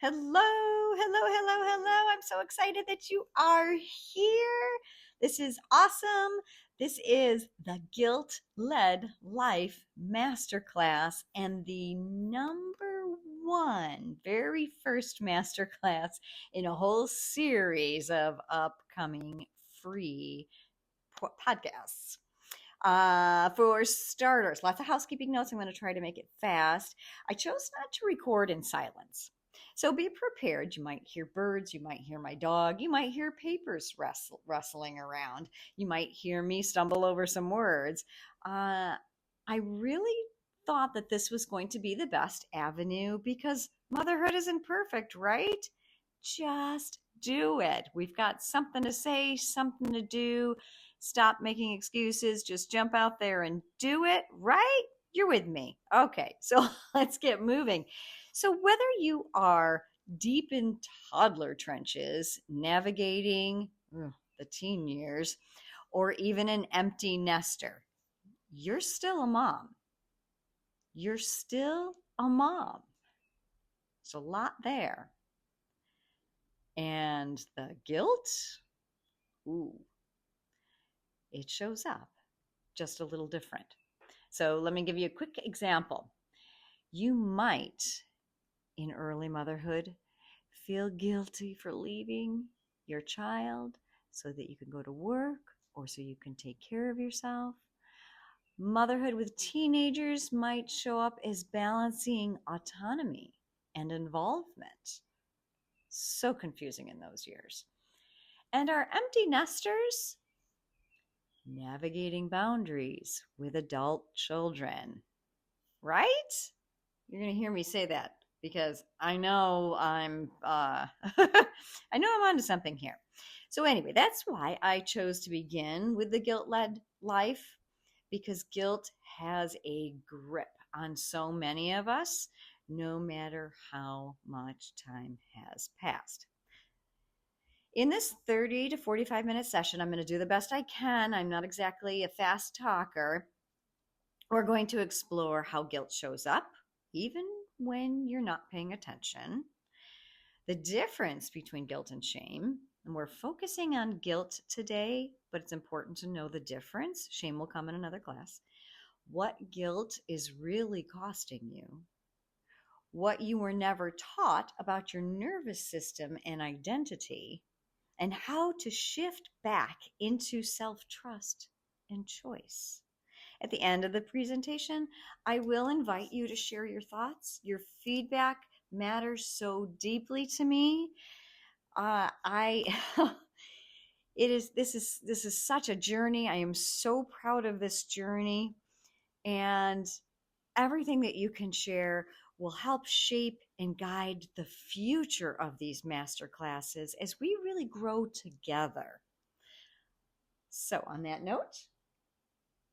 Hello. I'm so excited that you are here. This is awesome. This is the Guilt Led Life Masterclass and the number one, very first masterclass in a whole series of upcoming free podcasts. For starters, lots of housekeeping notes. I'm going to try to make it fast. I chose not to record in silence. So be prepared. You might hear birds. You might hear my dog. You might hear papers rustling around. You might hear me stumble over some words. I really thought that this was going to be the best avenue because motherhood isn't perfect, right? Just do it. We've got something to say, something to do. Stop making excuses. Just jump out there and do it, right? You're with me. Okay, so let's get moving. So, whether you are deep in toddler trenches, navigating the teen years, or even an empty nester, you're still a mom. You're still a mom. There's a lot there. And the guilt, ooh, it shows up just a little different. So let me give you a quick example. You might, in early motherhood, feel guilty for leaving your child so that you can go to work or so you can take care of yourself. Motherhood with teenagers might show up as balancing autonomy and involvement. So confusing in those years. And our empty nesters, navigating boundaries with adult children, right? You're going to hear me say that because I know I know I'm onto something here. So anyway, that's why I chose to begin with the guilt-led life, because guilt has a grip on so many of us, no matter how much time has passed. In this 30 to 45-minute session, I'm going to do the best I can. I'm not exactly a fast talker. We're going to explore how guilt shows up, even when you're not paying attention, the difference between guilt and shame. And we're focusing on guilt today, but it's important to know the difference. Shame will come in another class. What guilt is really costing you, what you were never taught about your nervous system and identity, and how to shift back into self-trust and choice. At the end of the presentation, I will invite you to share your thoughts. Your feedback matters so deeply to me. I this is such a journey. I am so proud of this journey, and everything that you can share will help shape and guide the future of these master classes as we really grow together. So, on that note,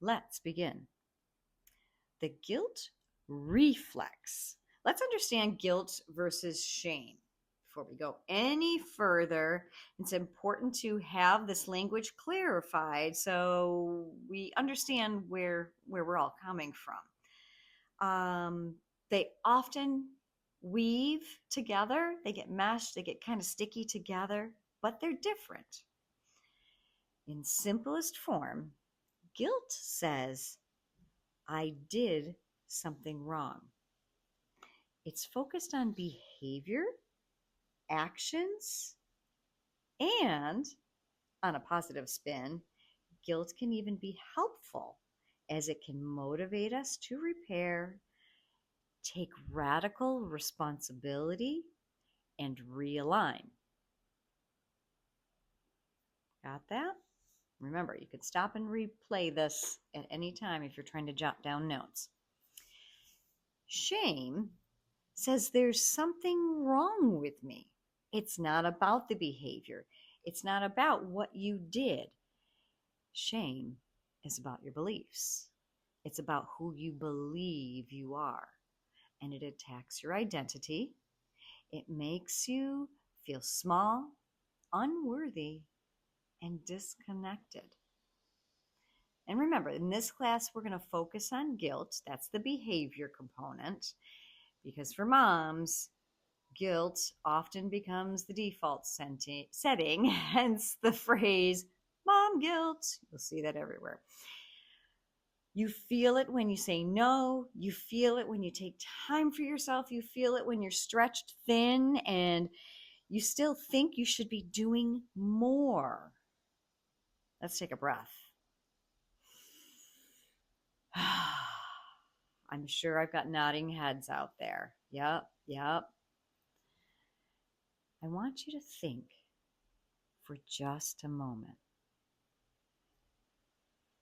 let's begin. The guilt reflex. Let's understand guilt versus shame. Before we go any further, it's important to have this language clarified so we understand where we're all coming from. They often weave together, they get meshed, they get kind of sticky together, but they're different. In simplest form, guilt says, I did something wrong. It's focused on behavior, actions, and on a positive spin, guilt can even be helpful as it can motivate us to repair, take radical responsibility, and realign. Got that? Remember, you can stop and replay this at any time if you're trying to jot down notes. Shame says there's something wrong with me. It's not about the behavior. It's not about what you did. Shame is about your beliefs. It's about who you believe you are. And it attacks your identity. It makes you feel small, unworthy, and disconnected. And remember, in this class, we're going to focus on guilt. That's the behavior component. Because for moms, Guilt often becomes the default setting, hence the phrase mom guilt. You'll see that everywhere. You feel it when you say no. You feel it when you take time for yourself. You feel it when you're stretched thin and you still think you should be doing more. Let's take a breath. I'm sure I've got nodding heads out there. Yep, yep. I want you to think for just a moment.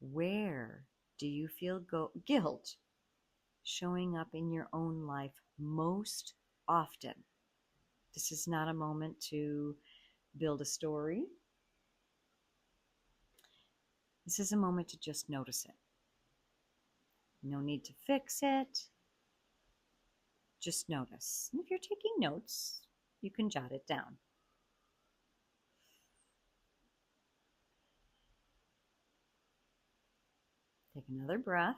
Where do you feel guilt showing up in your own life most often? This is not a moment to build a story. This is a moment to just notice it. No need to fix it. Just notice. And if you're taking notes, you can jot it down. Take another breath.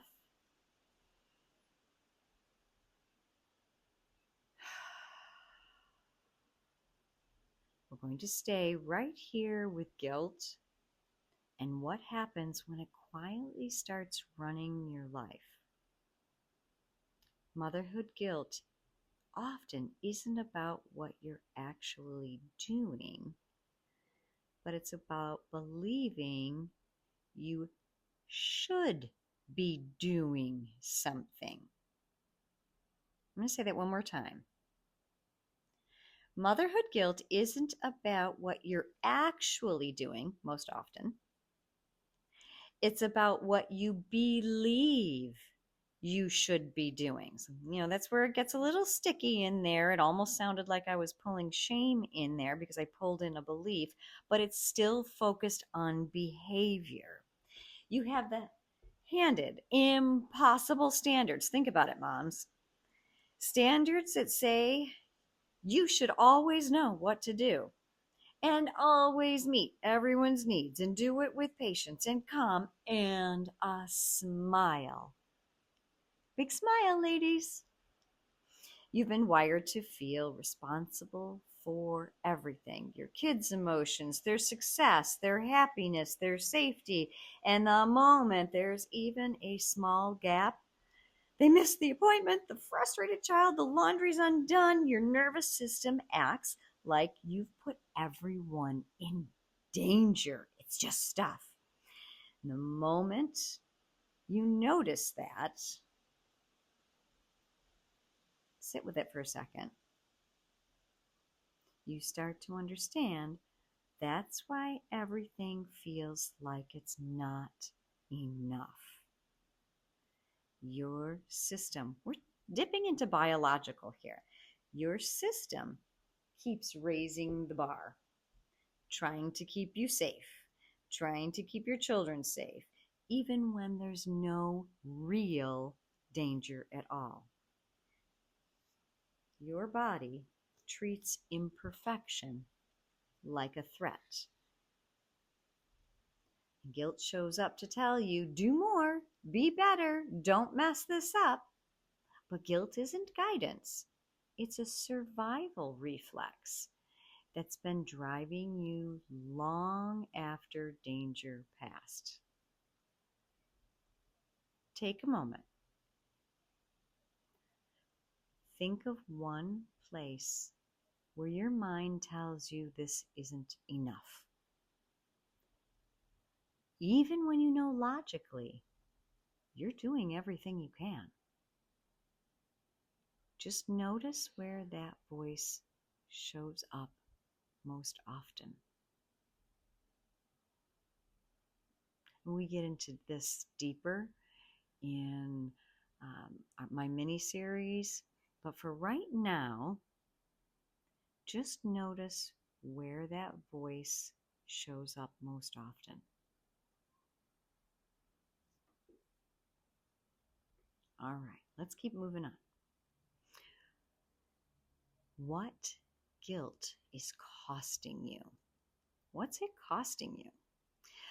We're going to stay right here with guilt and what happens when it quietly starts running your life. Motherhood guilt often isn't about what you're actually doing, but it's about believing you should be doing something. I'm going to say that one more time. Motherhood guilt isn't about what you're actually doing most often. It's about what you believe you should be doing. So, that's where it gets a little sticky in there. It almost sounded like I was pulling shame in there because I pulled in a belief, but it's still focused on behavior. You have the handed impossible standards. Think about it, moms. Standards that say you should always know what to do and always meet everyone's needs and do it with patience and calm and a smile. Big smile, ladies. You've been wired to feel responsible for everything. Your kids' emotions, their success, their happiness, their safety. And the moment there's even a small gap, they miss the appointment, the frustrated child, the laundry's undone, your nervous system acts like you've put everyone in danger. It's just stuff. And the moment you notice that, sit with it for a second. You start to understand that's why everything feels like it's not enough. Your system, we're dipping into biological here. Your system keeps raising the bar, trying to keep you safe, trying to keep your children safe, even when there's no real danger at all. Your body treats imperfection like a threat. Guilt shows up to tell you, do more, be better, don't mess this up. But guilt isn't guidance. It's a survival reflex that's been driving you long after danger passed. Take a moment. Think of one place where your mind tells you this isn't enough. Even when you know logically you're doing everything you can. Just notice where that voice shows up most often. We get into this deeper in my mini series, but for right now, just notice where that voice shows up most often. All right, let's keep moving on. What guilt is costing you? What's it costing you?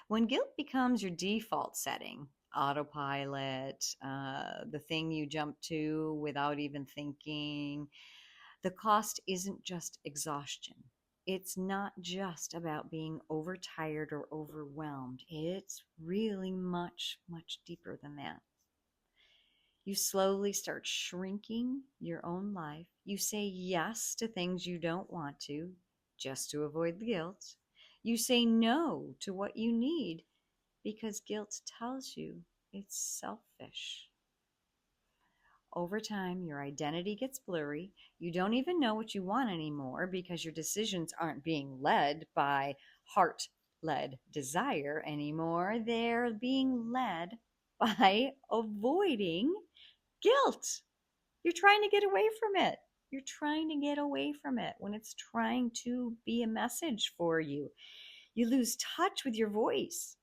When guilt becomes your default setting, autopilot, the thing you jump to without even thinking, The cost isn't just exhaustion. It's not just about being overtired or overwhelmed. It's really much, much deeper than that. You slowly start shrinking your own life. You say yes to things you don't want to, just to avoid the guilt. You say no to what you need because guilt tells you it's selfish. Over time, your identity gets blurry. You don't even know what you want anymore because your decisions aren't being led by heart led desire anymore. They're being led by avoiding guilt. You're trying to get away from it. You're trying to get away from it when it's trying to be a message for you. You lose touch with your voice.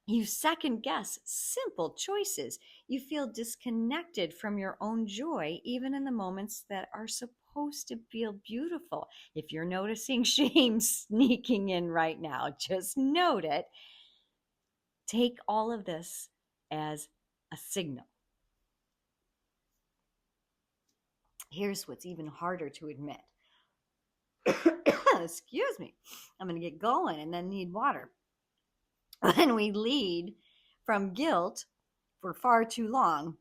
You second guess simple choices. You feel disconnected from your own joy, even in the moments that are supposed to feel beautiful. If you're noticing shame sneaking in right now, just note it. Take all of this as a signal. Here's what's even harder to admit. Excuse me. I'm going to get going and then need water. When we lead from guilt for far too long,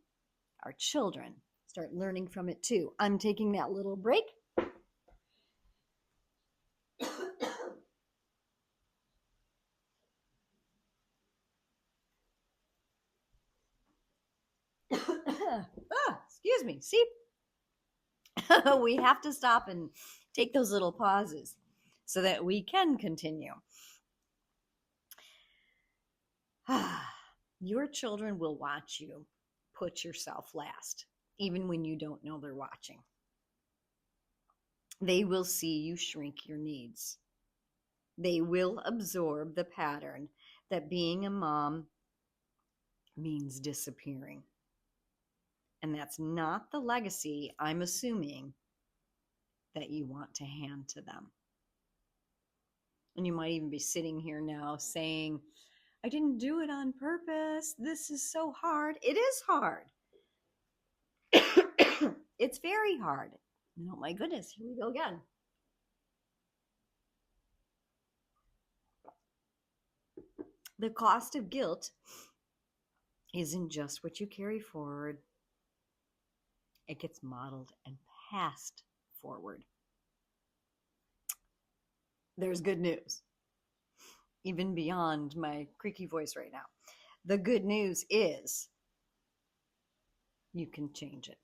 our children start learning from it too. I'm taking that little break. Excuse me. See? We have to stop and take those little pauses so that we can continue. Your children will watch you put yourself last, even when you don't know they're watching. They will see you shrink your needs. They will absorb the pattern that being a mom means disappearing. And that's not the legacy I'm assuming that you want to hand to them. And you might even be sitting here now saying, I didn't do it on purpose. This is so hard. It is hard. It's very hard. Oh my goodness, here we go again. The cost of guilt isn't just what you carry forward. It gets modeled and passed forward. There's good news, even beyond my creaky voice right now. The good news is you can change it.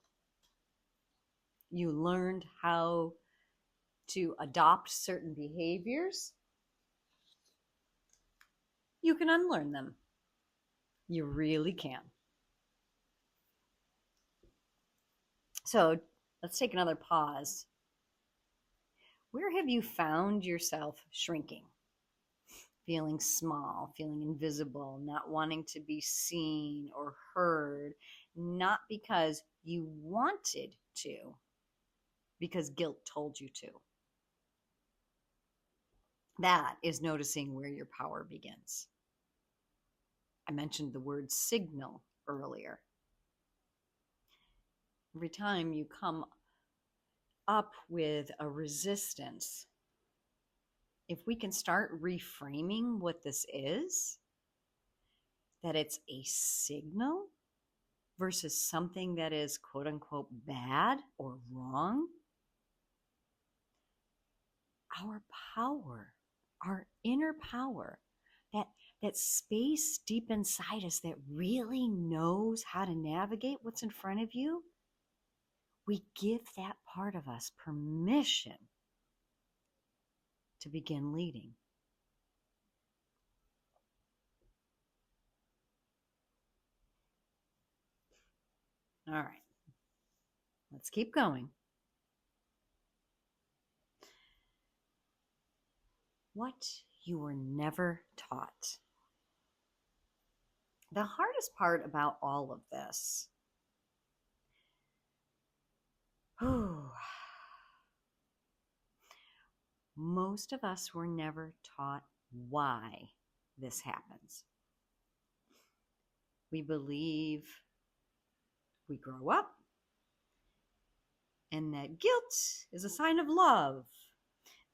You learned how to adopt certain behaviors. You can unlearn them. You really can. So let's take another pause. Where have you found yourself shrinking? Feeling small, feeling invisible, not wanting to be seen or heard, not because you wanted to, because guilt told you to. That is noticing where your power begins. I mentioned the word signal earlier. Every time you come up with a resistance, if we can start reframing what this is, that it's a signal versus something that is quote unquote bad or wrong, our power, our inner power, that space deep inside us that really knows how to navigate what's in front of you, we give that part of us permission to begin leading. All right, let's keep going. What you were never taught. The hardest part about all of this, most of us were never taught why this happens. We believe we grow up, and that guilt is a sign of love.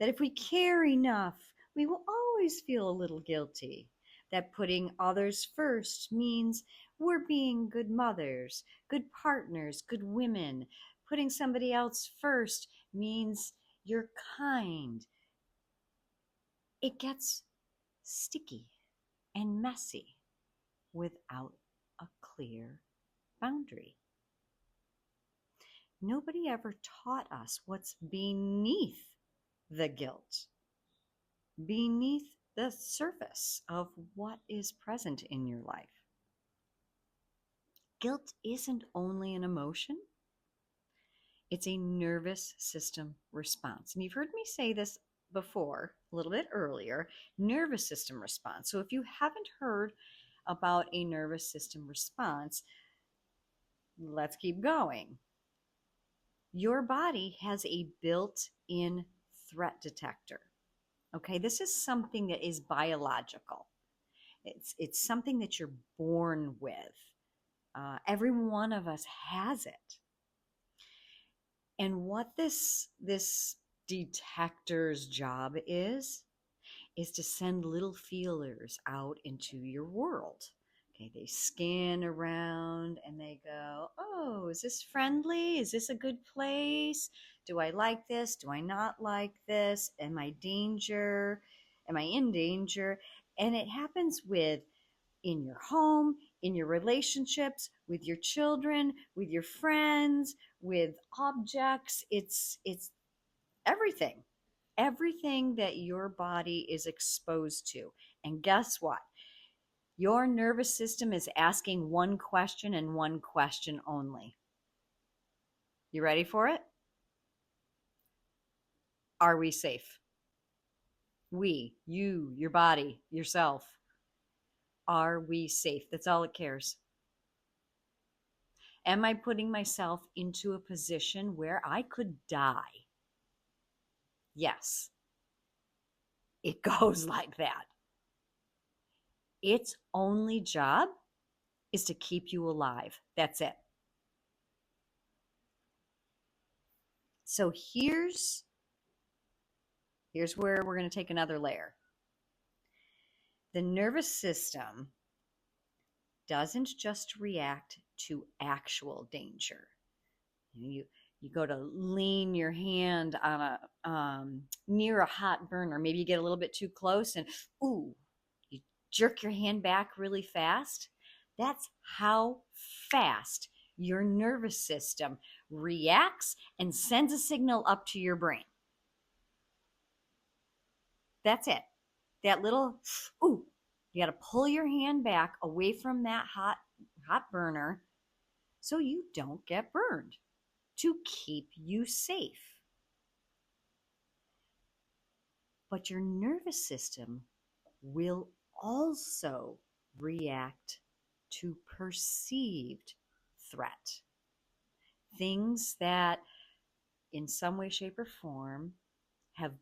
That if we care enough, we will always feel a little guilty. That putting others first means we're being good mothers, good partners, good women. Putting somebody else first means you're kind. It gets sticky and messy without a clear boundary. Nobody ever taught us what's beneath the guilt, beneath the surface of what is present in your life. Guilt isn't only an emotion, it's a nervous system response. And you've heard me say this before, a little bit earlier, nervous system response. So if you haven't heard about a nervous system response, let's keep going. Your body has a built-in threat detector. Okay, this is something that is biological. It's something that you're born with. Every one of us has it. And what this detector's job is to send little feelers out into your world. Okay, they scan around and they go, oh, is this friendly? Is this a good place? Do I like this? Do I not like this? Am I danger? Am I in danger? And it happens with in your home, in your relationships, with your children, with your friends, with objects. It's everything. Everything that your body is exposed to. And guess what? Your nervous system is asking one question and one question only. You ready for it? Are we safe? We, you, your body, yourself. Are we safe? That's all it cares. Am I putting myself into a position where I could die? Yes. It goes like that. Its only job is to keep you alive. That's it. So here's where we're going to take another layer. The nervous system doesn't just react to actual danger. You go to lean your hand on a near a hot burner. Maybe you get a little bit too close and ooh, you jerk your hand back really fast. That's how fast your nervous system reacts and sends a signal up to your brain. That's it. That little ooh, you got to pull your hand back away from that hot burner so you don't get burned, to keep you safe. But your nervous system will also react to perceived threat. Things that in some way, shape, or form have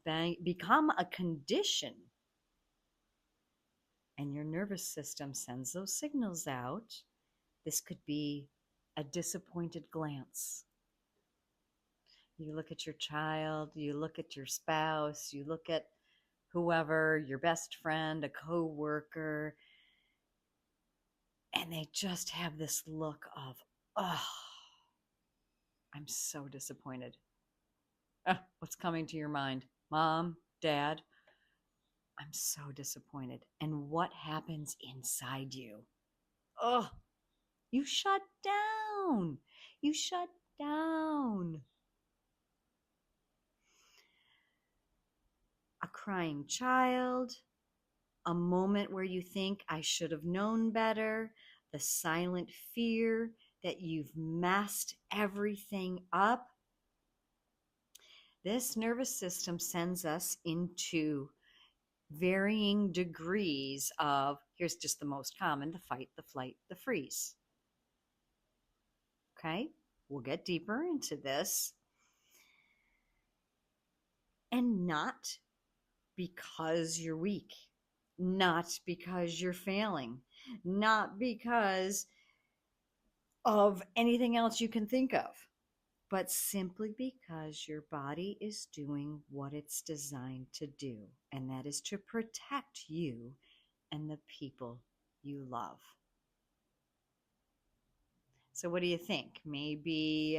become a condition. And your nervous system sends those signals out. This could be a disappointed glance. You look at your child, you look at your spouse, you look at whoever, your best friend, a coworker, and they just have this look of, oh, I'm so disappointed. What's coming to your mind? Mom, Dad, I'm so disappointed. And what happens inside you? Oh, you shut down. You shut down. A crying child, a moment where you think I should have known better, the silent fear that you've messed everything up. This nervous system sends us into varying degrees of, here's just the most common, the fight, the flight, the freeze. Okay, we'll get deeper into this. And not because you're weak, not because you're failing, not because of anything else you can think of. but simply because your body is doing what it's designed to do, and that is to protect you and the people you love. So, what do you think? Maybe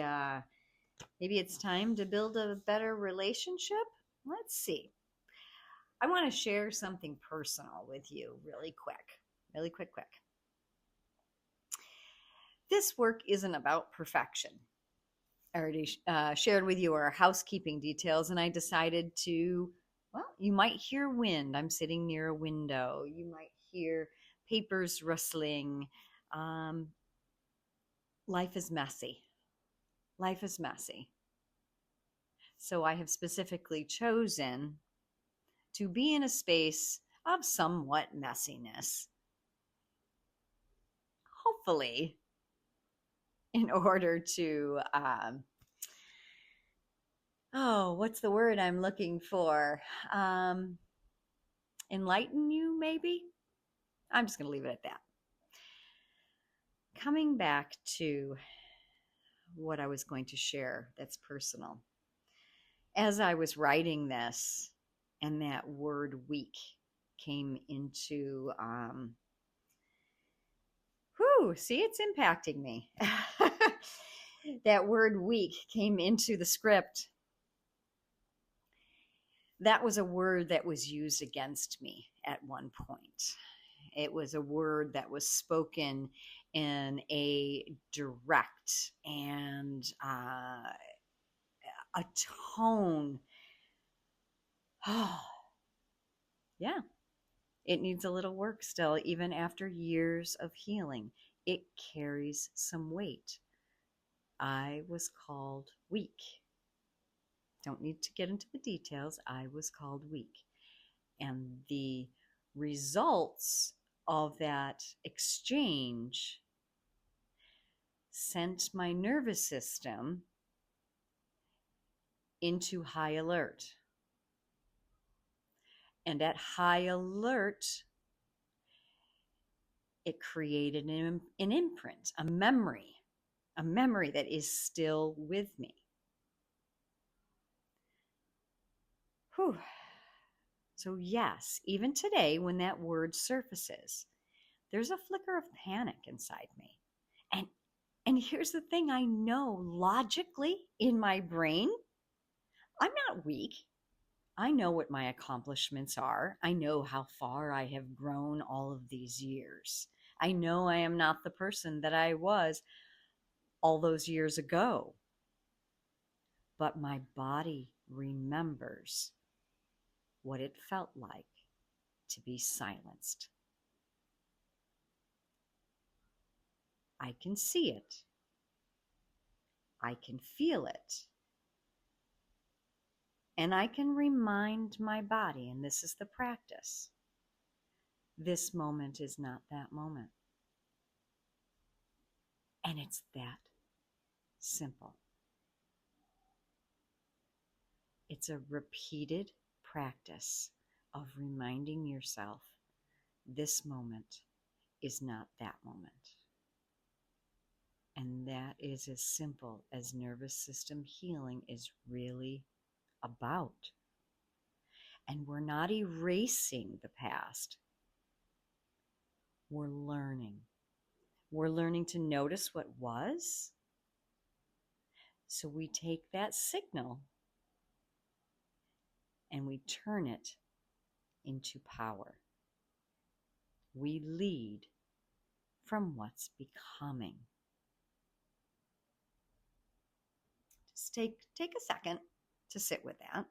it's time to build a better relationship? Let's see. I want to share something personal with you really quick. Really quick. This work isn't about perfection. I already shared with you our housekeeping details, and I decided to, well, you might hear wind. I'm sitting near a window. You might hear papers rustling. Um, life is messy. Life is messy. So I have specifically chosen to be in a space of somewhat messiness, hopefully, in order to, what's the word I'm looking for? Um, Enlighten you, maybe? I'm just going to leave it at that. Coming back to what I was going to share that's personal. As I was writing this, and that word weak came into, see, it's impacting me. That word weak came into the script. That was a word that was used against me at one point. It was a word that was spoken in a direct and a tone. Oh, yeah, it needs a little work still, even after years of healing. It carries some weight. I was called weak. Don't need to get into the details. I was called weak. And the results of that exchange sent my nervous system into high alert. And at high alert, it created an imprint, a memory that is still with me. Whew. So yes, even today, when that word surfaces, there's a flicker of panic inside me. And here's the thing, I know logically in my brain, I'm not weak. I know what my accomplishments are. I know how far I have grown all of these years. I know I am not the person that I was all those years ago. But my body remembers what it felt like to be silenced. I can see it. I can feel it. And I can remind my body, and this is the practice, this moment is not that moment. And it's that simple. It's a repeated practice of reminding yourself this moment is not that moment. And that is as simple as nervous system healing is really about. And we're not erasing the past. We're learning. We're learning to notice what was. So we take that signal and we turn it into power. We lead from what's becoming. Just take a second to sit with that.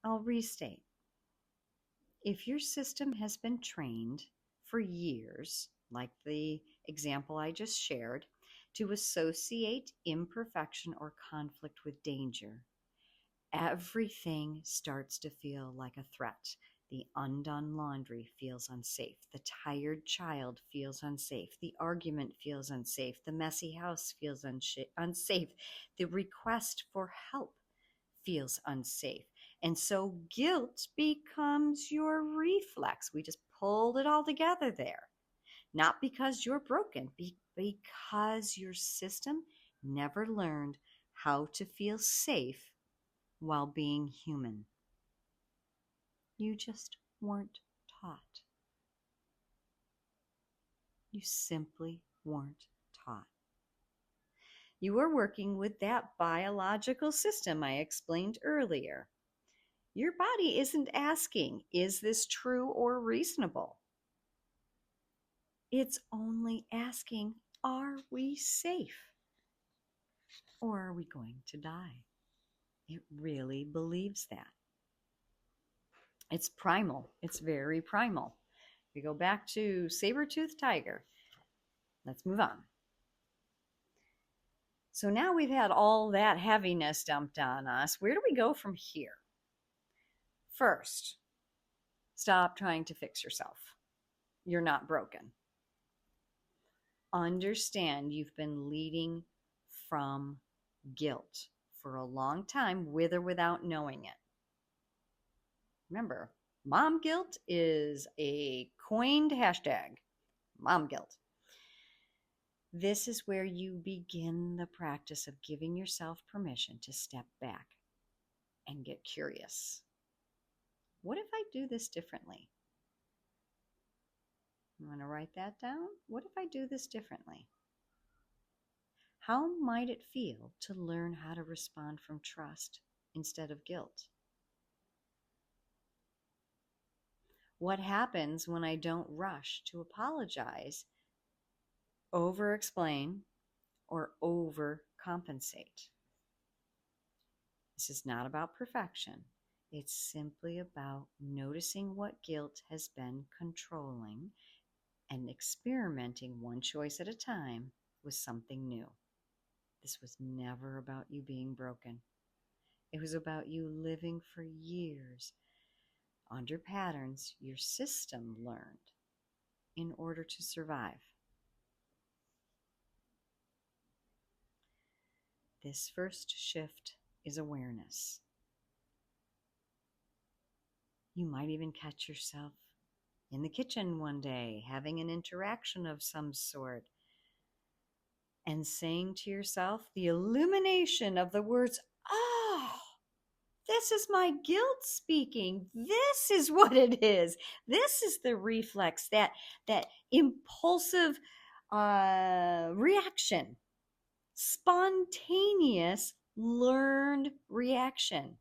I'll restate. If your system has been trained for years, like the example I just shared, to associate imperfection or conflict with danger, everything starts to feel like a threat. The undone laundry feels unsafe. The tired child feels unsafe. The argument feels unsafe. The messy house feels unsafe. The request for help feels unsafe. And so guilt becomes your reflex. We just pulled it all together there. Not because you're broken, because your system never learned how to feel safe while being human. You just weren't taught. You simply weren't taught. You were working with that biological system I explained earlier. Your body isn't asking, is this true or reasonable? It's only asking, are we safe? Or are we going to die? It really believes that. It's primal. It's very primal. We go back to saber-toothed tiger. Let's move on. So now we've had all that heaviness dumped on us. Where do we go from here? First, stop trying to fix yourself. You're not broken. Understand you've been leading from guilt for a long time, with or without knowing it. Remember, mom guilt is a coined hashtag. Mom guilt. This is where you begin the practice of giving yourself permission to step back and get curious. What if I do this differently? You want to write that down? What if I do this differently? How might it feel to learn how to respond from trust instead of guilt? What happens when I don't rush to apologize, over-explain, or overcompensate? This is not about perfection. It's simply about noticing what guilt has been controlling and experimenting one choice at a time with something new. This was never about you being broken. It was about you living for years under patterns your system learned in order to survive. This first shift is awareness. You might even catch yourself in the kitchen one day having an interaction of some sort and saying to yourself the illumination of the words, "Oh, this is my guilt speaking. This is what it is. This is the reflex, that impulsive reaction, spontaneous learned reaction.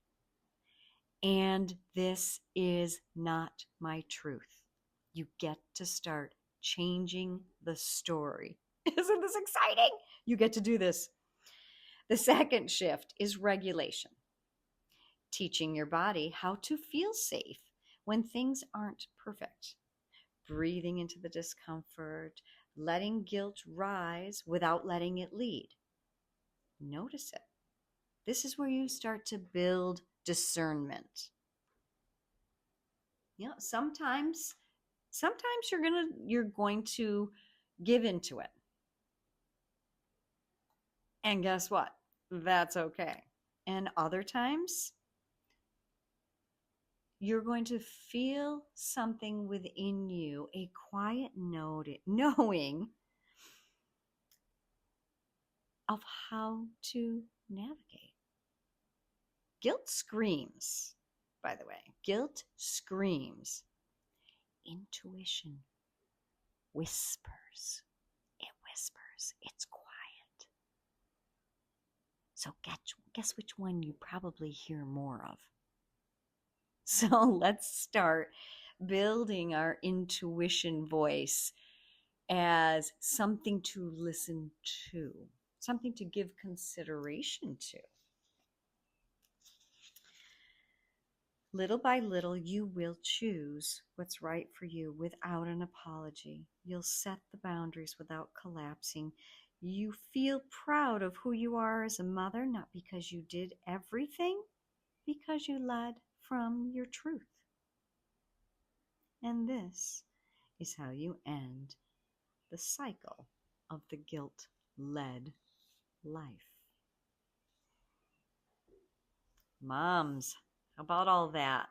And this is not my truth." You get to start changing the story. Isn't this exciting? You get to do this. The second shift is regulation. Teaching your body how to feel safe when things aren't perfect. Breathing into the discomfort, letting guilt rise without letting it lead. Notice it. This is where you start to build discernment. You know, sometimes you're going to give into it. And guess what? That's okay. And other times, you're going to feel something within you, a quiet knowing of how to navigate. Guilt screams, by the way. Guilt screams. Intuition whispers. It whispers. It's quiet. So guess which one you probably hear more of. So let's start building our intuition voice as something to listen to, something to give consideration to. Little by little, you will choose what's right for you without an apology. You'll set the boundaries without collapsing. You feel proud of who you are as a mother, not because you did everything, because you led from your truth. And this is how you end the cycle of the guilt-led life. Moms, how about all that?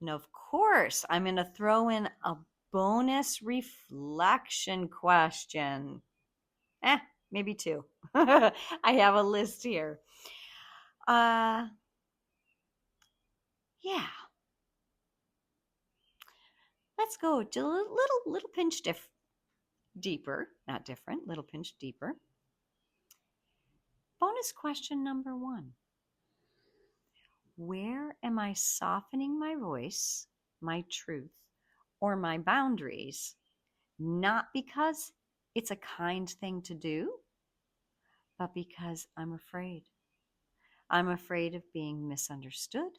And of course, I'm going to throw in a bonus reflection question. Eh, maybe two. I have a list here. Uh, yeah, let's go to a little pinch deeper, not different, little pinch deeper. Bonus question number one. Where am I softening my voice, my truth, or my boundaries? Not because it's a kind thing to do, but because I'm afraid. I'm afraid of being misunderstood.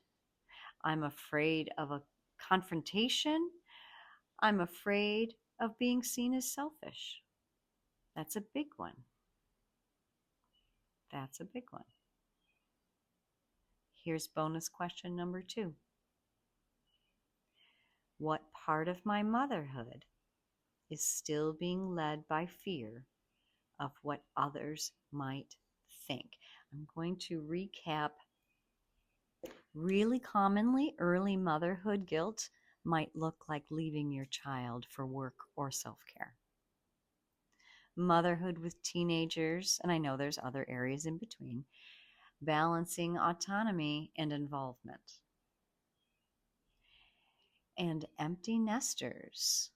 I'm afraid of a confrontation. I'm afraid of being seen as selfish. That's a big one. That's a big one. Here's bonus question number two. What part of my motherhood is still being led by fear of what others might think? I'm going to recap. Really commonly, early motherhood guilt might look like leaving your child for work or self-care. Motherhood with teenagers, and I know there's other areas in between, balancing autonomy and involvement. And empty nesters,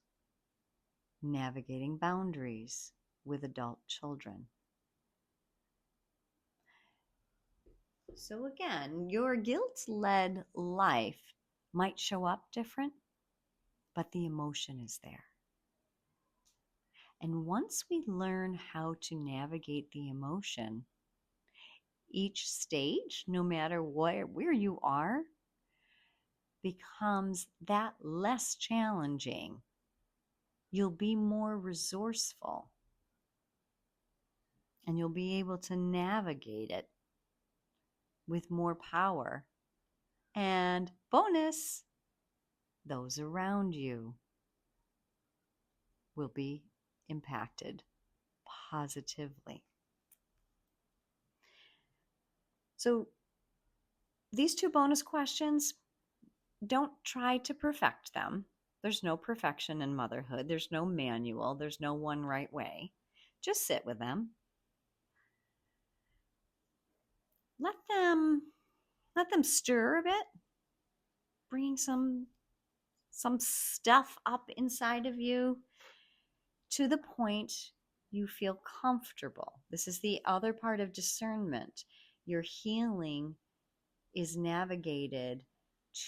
navigating boundaries with adult children. So again, your guilt-led life might show up different, but the emotion is there. And once we learn how to navigate the emotion, each stage, no matter where you are, becomes that less challenging. You'll be more resourceful and you'll be able to navigate it with more power. And bonus, those around you will be impacted positively. So these two bonus questions, don't try to perfect them. There's no perfection in motherhood. There's no manual. There's no one right way. Just sit with them. Let them stir a bit. Bring some stuff up inside of you to the point you feel comfortable. This is the other part of discernment. Your healing is navigated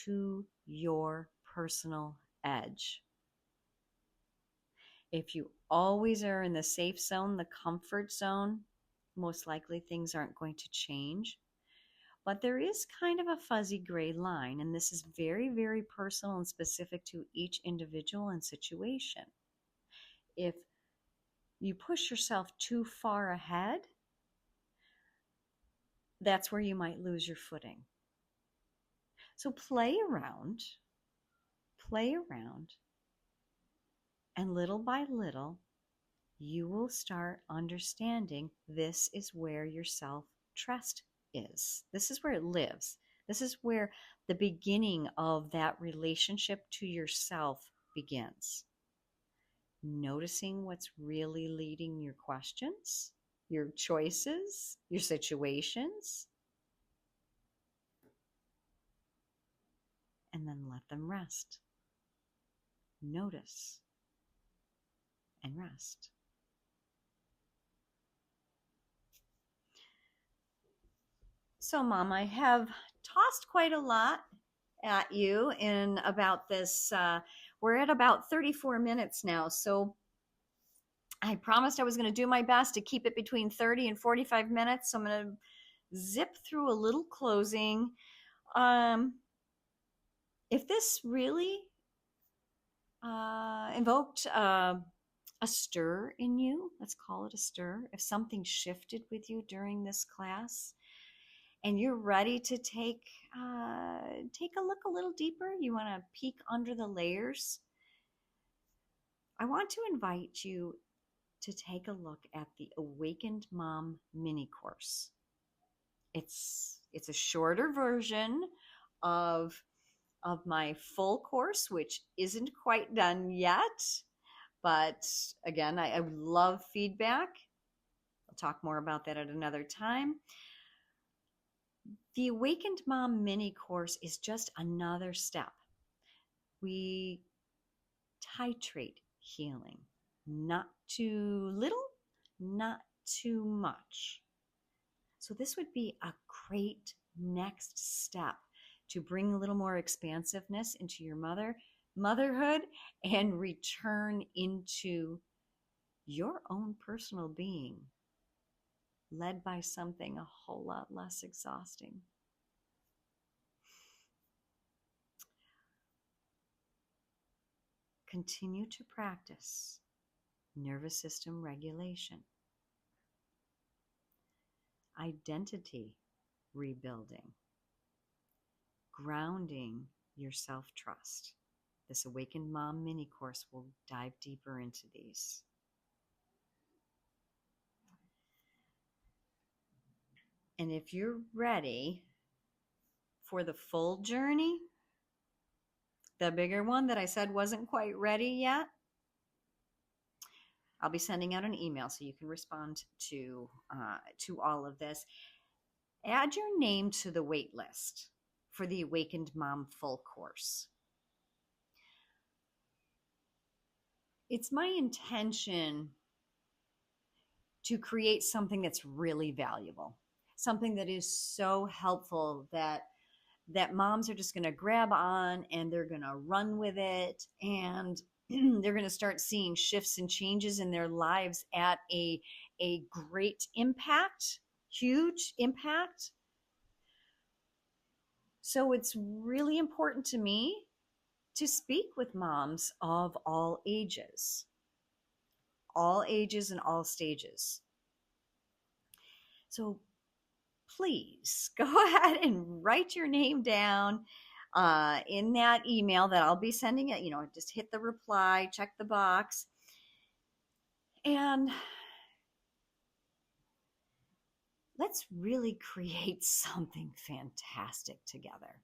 to your personal edge. If you always are in the safe zone, the comfort zone, most likely things aren't going to change. But there is kind of a fuzzy gray line, and this is very, very personal and specific to each individual and situation. If you push yourself too far ahead, that's where you might lose your footing. So play around, and little by little, you will start understanding this is where your self-trust is. This is where it lives. This is where the beginning of that relationship to yourself begins. Noticing what's really leading your questions, your choices, your situations, and then let them rest. Notice and rest. So, Mom, I have tossed quite a lot at you in about this. We're at about 34 minutes now. So I promised I was going to do my best to keep it between 30 and 45 minutes. So I'm going to zip through a little closing. If this really invoked a stir in you, let's call it a stir, if something shifted with you during this class, and you're ready to take a look a little deeper, you want to peek under the layers, I want to invite you to take a look at the Awakened Mom mini course. It's a shorter version of my full course, which isn't quite done yet. But again, I would love feedback. I'll talk more about that at another time. The Awakened Mom mini course is just another step. We titrate healing, not too little, not too much. So this would be a great next step to bring a little more expansiveness into your motherhood and return into your own personal being, led by something a whole lot less exhausting. Continue to practice nervous system regulation, identity rebuilding, grounding your self-trust. This Awakened Mom mini course will dive deeper into these. And if you're ready for the full journey, the bigger one that I said wasn't quite ready yet, I'll be sending out an email so you can respond to all of this. Add your name to the wait list for the Awakened Mom full course. It's my intention to create something that's really valuable, something that is so helpful that moms are just going to grab on and they're going to run with it, and they're going to start seeing shifts and changes in their lives at a great impact, huge impact. So it's really important to me to speak with moms of all ages and all stages. So please go ahead and write your name down in that email that I'll be sending it. Just hit the reply, check the box, and let's really create something fantastic together.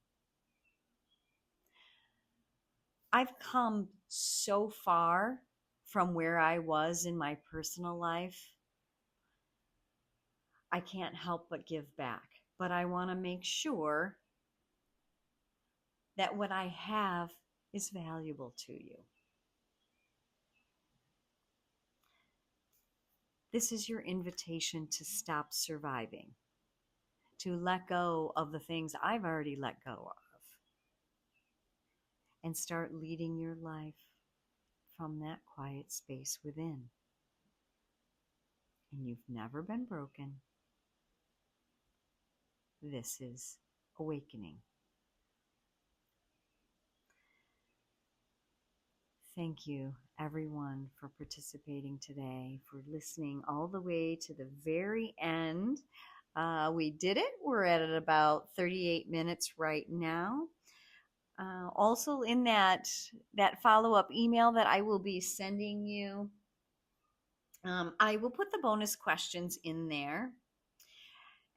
I've come so far from where I was in my personal life. I can't help but give back, but I want to make sure that what I have is valuable to you. This is your invitation to stop surviving, to let go of the things I've already let go of, and start leading your life from that quiet space within. And you've never been broken. This is awakening. Thank you, everyone, for participating today, for listening all the way to the very end. We did it. We're at about 38 minutes right now. Also, in that follow-up email that I will be sending you, I will put the bonus questions in there.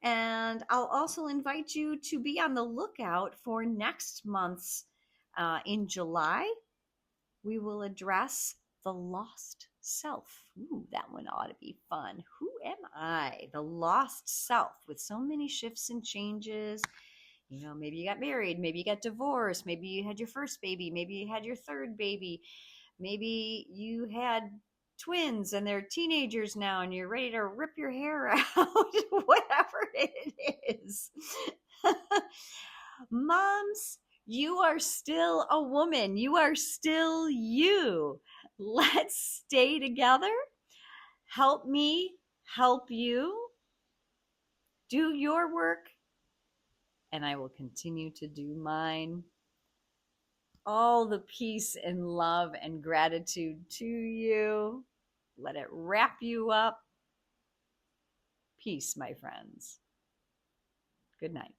And I'll also invite you to be on the lookout for next month's, in July, we will address the lost self. Ooh, that one ought to be fun. Who am I? The lost self, with so many shifts and changes. Maybe you got married, maybe you got divorced, maybe you had your first baby, maybe you had your third baby, maybe you had twins and they're teenagers now and you're ready to rip your hair out, whatever it is. Moms, you are still a woman. You are still you. Let's stay together. Help me help you. Do your work, and I will continue to do mine. All the peace and love and gratitude to you. Let it wrap you up. Peace, my friends. Good night.